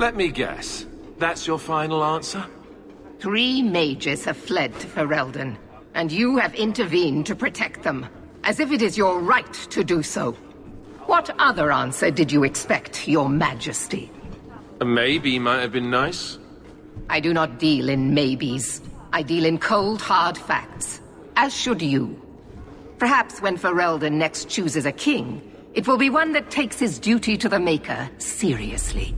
Let me guess. That's your final answer? 3 mages have fled to Ferelden, and you have intervened to protect them, as if it is your right to do so. What other answer did you expect, your majesty? A maybe might have been nice. I do not deal in maybes. I deal in cold, hard facts. As should you. Perhaps when Ferelden next chooses a king, it will be one that takes his duty to the Maker seriously.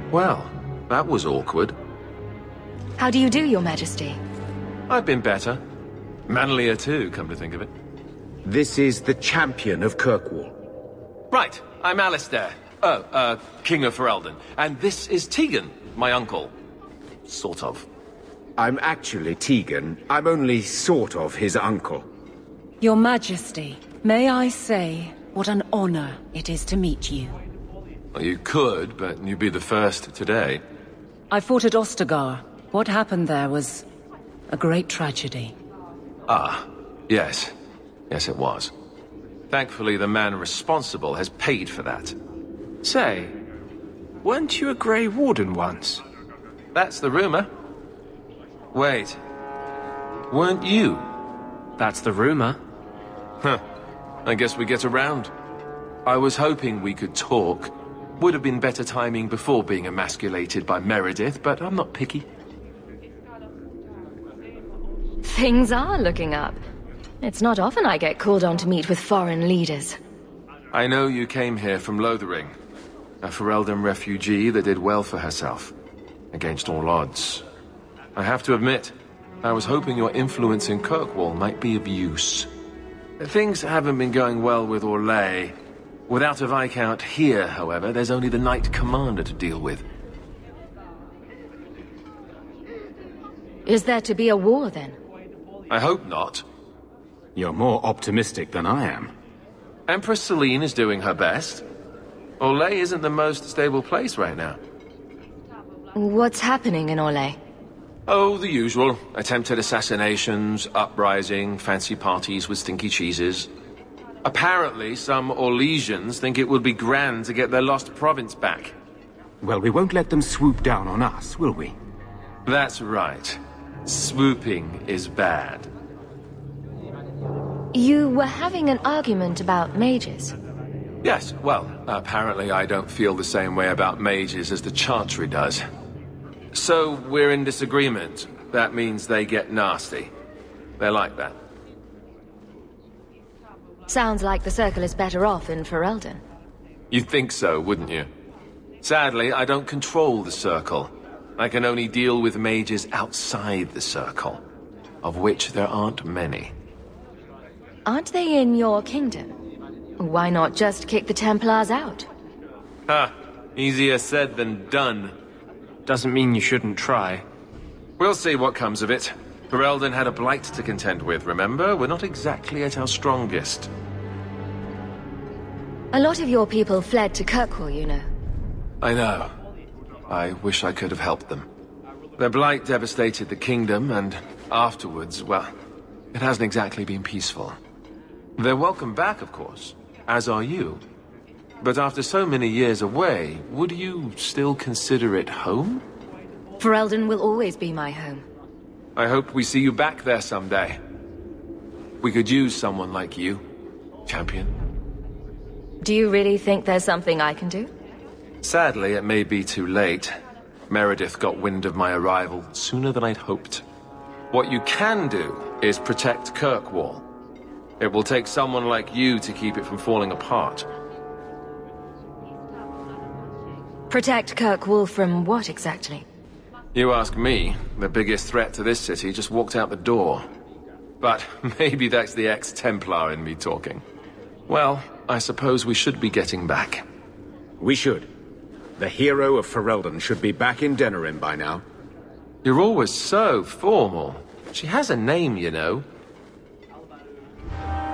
Well, that was awkward. How do you do, your majesty? I've been better. Manlier too, come to think of it. This is the champion of Kirkwall. Right, I'm Alistair. King of Ferelden. And this is Tegan, my uncle. Sort of. I'm actually Tegan. I'm only sort of his uncle. Your Majesty, may I say what an honor it is to meet you. Well, you could, but you'd be the first today. I fought at Ostergar. What happened there was a great tragedy. Ah, yes. Yes, it was. Thankfully, the man responsible has paid for that. Say, weren't you a Grey Warden once? That's the rumor. Wait. Weren't you? That's the rumor. Huh. I guess we get around. I was hoping we could talk. Would have been better timing before being emasculated by Meredith, but I'm not picky. Things are looking up. It's not often I get called on to meet with foreign leaders. I know you came here from Lothering, a Ferelden refugee that did well for herself, against all odds. I have to admit, I was hoping your influence in Kirkwall might be of use. Things haven't been going well with Orlais. Without a Viscount here, however, there's only the Knight Commander to deal with. Is there to be a war, then? I hope not. You're more optimistic than I am. Empress Celine is doing her best. Orlais isn't the most stable place right now. What's happening in Orlais? Oh, the usual. Attempted assassinations, uprising, fancy parties with stinky cheeses. Apparently, some Orlesians think it would be grand to get their lost province back. Well, we won't let them swoop down on us, will we? That's right. Swooping is bad. You were having an argument about mages. Yes, well, apparently I don't feel the same way about mages as the Chantry does. So, we're in disagreement. That means they get nasty. They're like that. Sounds like the Circle is better off in Ferelden. You'd think so, wouldn't you? Sadly, I don't control the Circle. I can only deal with mages outside the Circle, of which there aren't many. Aren't they in your kingdom? Why not just kick the Templars out? Ha! Easier said than done. Doesn't mean you shouldn't try. We'll see what comes of it. Ferelden had a blight to contend with, remember? We're not exactly at our strongest. A lot of your people fled to Kirkwall, you know. I know. I wish I could have helped them. Their blight devastated the kingdom, and afterwards, well, it hasn't exactly been peaceful. They're welcome back, of course, as are you. But after so many years away, would you still consider it home? Ferelden will always be my home. I hope we see you back there someday. We could use someone like you, champion. Do you really think there's something I can do? Sadly, it may be too late. Meredith got wind of my arrival sooner than I'd hoped. What you can do is protect Kirkwall. It will take someone like you to keep it from falling apart. Protect Kirkwall from what exactly? You ask me, the biggest threat to this city just walked out the door. But maybe that's the ex-Templar in me talking. Well, I suppose we should be getting back. We should. The Hero of Ferelden should be back in Denerim by now. You're always so formal. She has a name, you know.